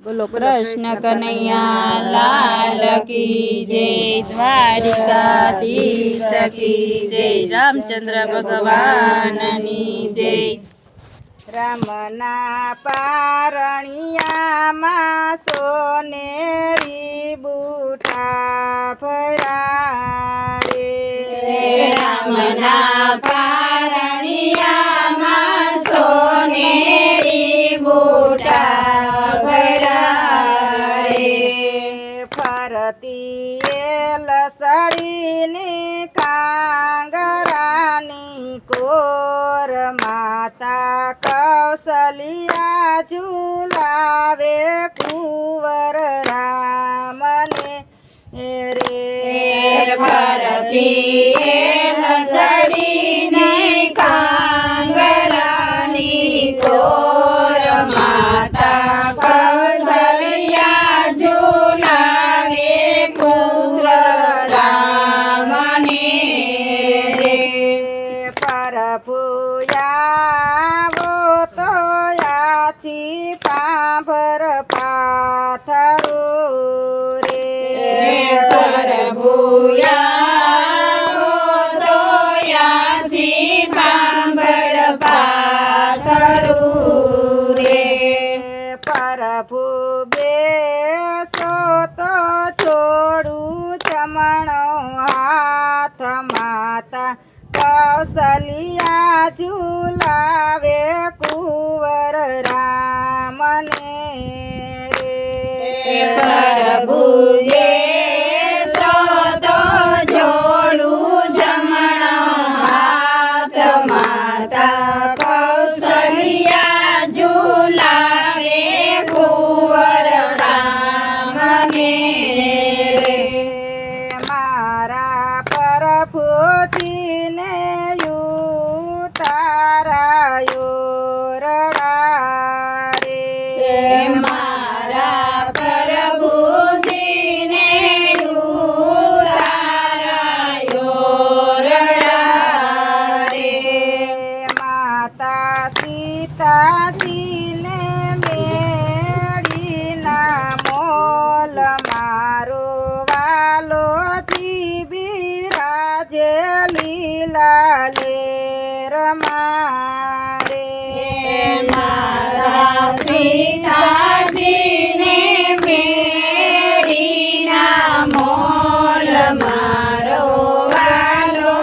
બોલો કૃષ્ણ કનૈયા લાલ કી જય, દ્વારિકાધીશ કી જય, રામચંદ્ર ભગવાનની જય। રામના પારણિયામાં સોનેરી બુઠા ફર્યા રે, રામના પારણિયામાં સોનેરી બુઠા ફર્યા રે, ફરતી લસડીની કાંગરાની કોર માતા કૌશલિયા ઝુલાવે કુંવર રામને રે, ફરતી લસડીને કાંગરાની કોર માતા કૌશલ્યા ઝુલાવે કુંવર રામને રે, પ્રભુયાવો તો યાથી પાંભર પાથરું રે, પ્રભુયાવો તો યાથી પાંભર પાથરું રે, પ્રભુ બેસો તો છોડું ચમણો હાથ માતા કૌશલિયા ઝુલાવે કુંવર રામને રે, પ્રભુ તો જોડું જમણો હાથ માતા કૌશલ્યા ઝુલાવે કુંવર રામને રે, મારા પ્રભુજીને ઉતારાયો રડા રે, મારા પ્રભુજીને ઉતારાયો રડા રે, માતા સીતાજીને મેળીના મોલ મારો વાલો બિરાજે લીલા લેર મારે, મારા સીતાજીને મેળીના મોલ મારો વાલો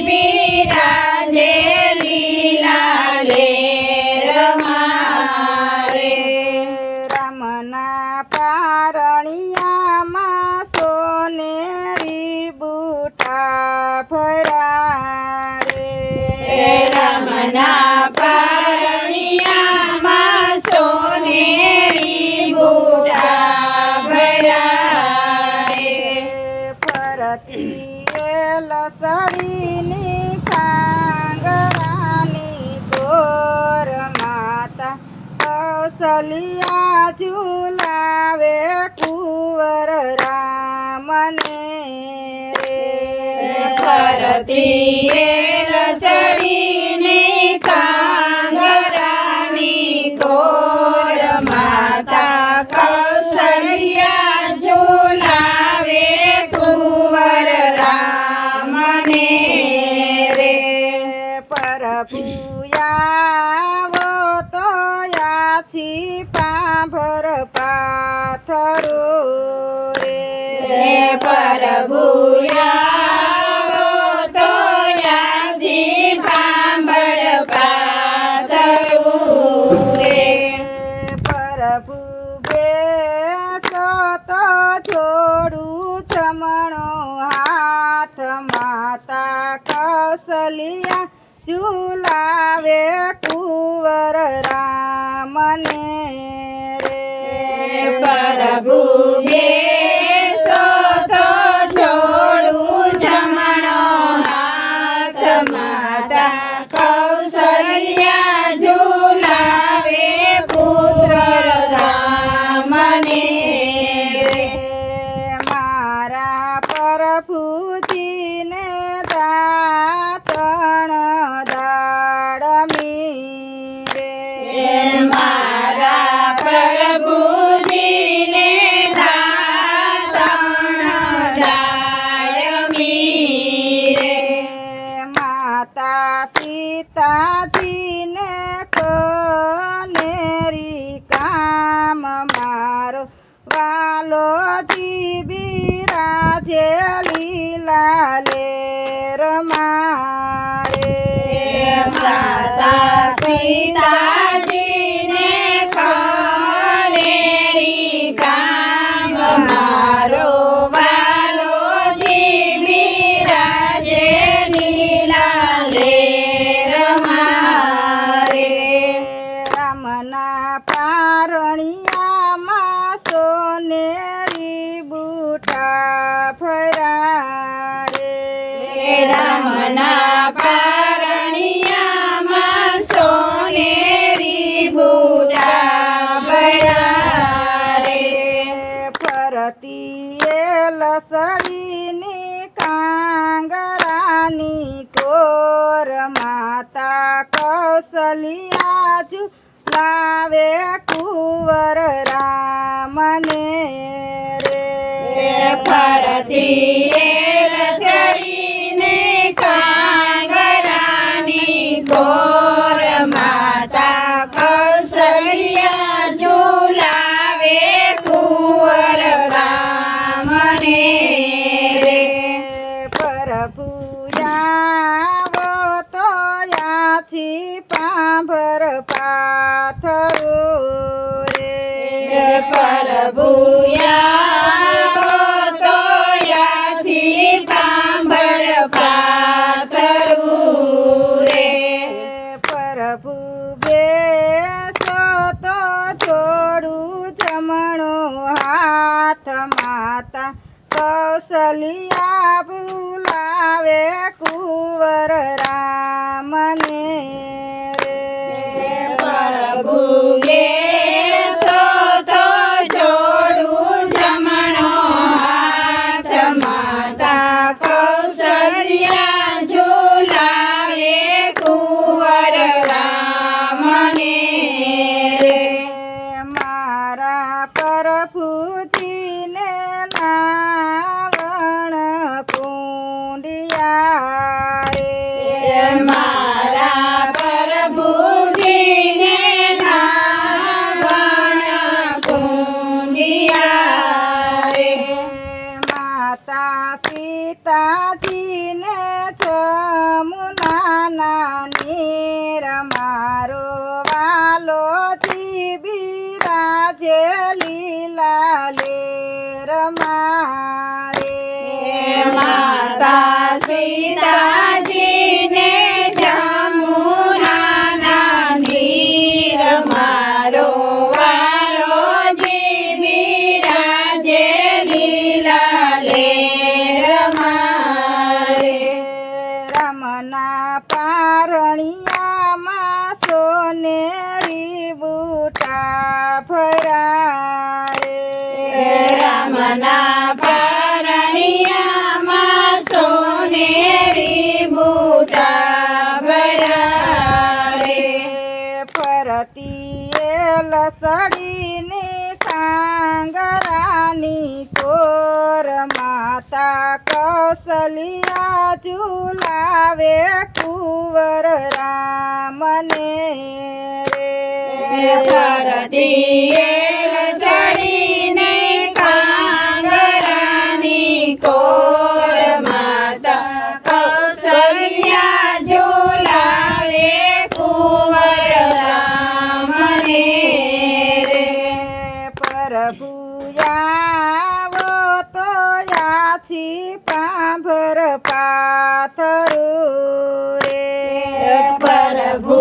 બિરાજે લીલા લેર મારે, રામના પારણિયામાં સોનેરી બુઠા ફર્યા રે, રામના પારણિયામાં સોનેરી બુઠા ભર્યા રે, ફરતી લસડીની કાંગરાની કોર માતા કૌશલિયા ઝુલાવે કુંવર રામને રે, ફરતી લસડીને કાંગરાની કોર માતા કૌશલ્યા ઝુલાવે કુંવર રામને રે, પ્રભુયાવો તો યાથી પાંભર પાથરું રે, પ્રભુયાવો તો યાથી પાંભર પાથરું રે, પ્રભુ બેસો તો છોડું ચમણો હાથ માતા કૌશલિયા ઝુલાવે કુંવર રામને રે, પ્રભુ બેસો તો જોડું જમણો હાથ માતા કૌશલ્યા ઝુલાવે પુત્ર રામને રે, મારા પ્રભુજીને દાતણ દાડમી રે, મારા પ્રભુ રામ મારો વાલોજી બિરાજે લીલા લેર મારે. માતા સીતાજીને કમરેરી ગામ મારો વાલોજી બિરાજે લીલા લેર મારે. રામના પારણિયામાં સોનેરી બુટા ફર્યા રે. રામના પારણિયામાં સોનેરી બુટા ભર્યા રે. ફરતી એ લસડીની કાંગરાની કોર માતા કૌશલ્યા લાવે કુંવર રામને રે. ફરતી એ રચડીને કાંગરાની કોર માતા કૌશલ્યા ઝુલાવે કુંવર રામને રે. પ્રભુ આવો તો યાથી પાંભર પાથરો રે. પ્રભુ આવો તો યાથી પાંભર પાથરું રે. પ્રભુ બેસો તો છોડું જમણો હાથ માતા કૌશલ્યા બોલાવે કુંવર રામને રે. પ્રભુ બેસો તો જોડું જમણો હાથ માતા કૌશલ્યા ઝુલાવે કુંવર રામને રે. મારા પ્રભુજીને નાવણ કુંડિયા રે. મારા પ્રભુજીને નાવણ કુંડિયા રે. માતા સીતાજીને જમુનાના નીર મારો વાલોજી બિરાજે લીલા લેર મારે. માતા સીતાજીને જમુનાના નીર મારો વાલોજી બિરાજે લીલા લેર મારે. રામના પારણિયામાં સોનેરી બુટા ફર્યા રે. રામના પારણિયામાં સોનેરી બુટા ભર્યા રે. ફરતી એ લસડીની કાંગરાની કોર માતા કૌશલ્યા ઝુલાવે કુંવર રામને રે. ફરતી એ લસડીને કાંગરાની કોર માતા કૌશલ્યા ઝુલાવે કુંવર રામને રે. પ્રભુ આવો તો યાથી પાંભર પાથરું રે. પ્રભુ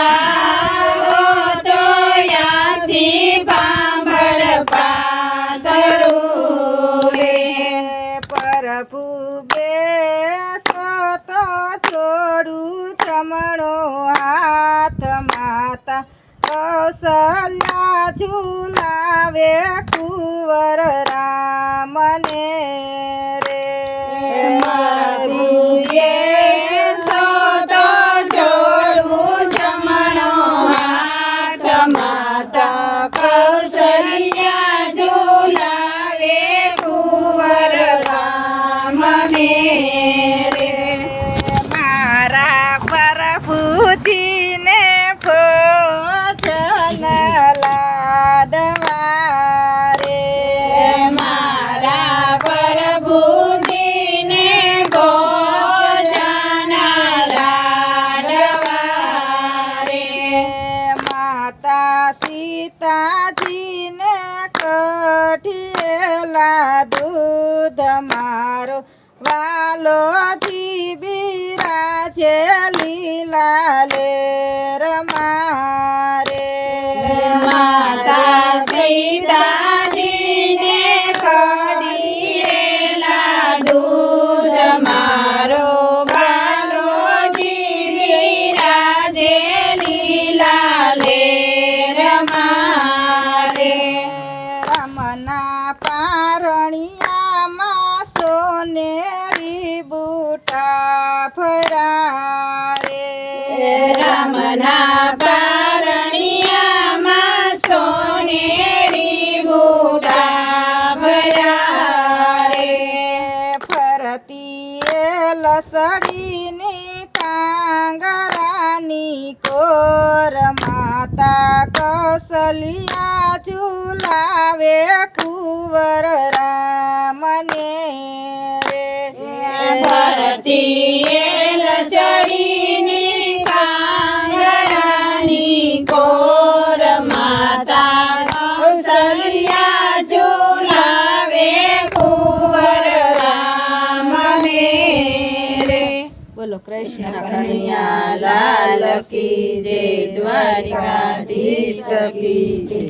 આવો તો યાથી પાંભર પાથરું રે. પ્રભુ બેસો તો છોડું જમણો હાથ માતા કૌશલ્યા ઝુલાવે કુંવર રામને રે. પ્રભુ બેસો તો જોડું જમણો હાથ માતા કૌશલ્યા ઝુલાવે કુંવર રામને રે. મારા પ્રભુજીને ભોજન લાડ કઠિયેલા દૂધ મારો વાલો બિરાજે લીલા લેર મારે માતા સીતાજીને કઢિયેલા દૂધ મારો વાલો બિરાજે લીલા લેર મારે રમના પારણિયામાં સોનેરી બુટા ફરારે રામના પારણિયામાં સોનેરી બુટા ભરારે ફરતી લસડીની કાંગરાની કોર માતા કૌશલ્યા ઝુલાવે કુંવર રામને રે ભરતી લચડીની કાંગરાની કોર માતા કૌશલ્યા ઝુલાવે કુંવર રામને રે બોલો કૃષ્ણ કનૈયા લાલ કી જય દ્વારિકાધીશ કી જય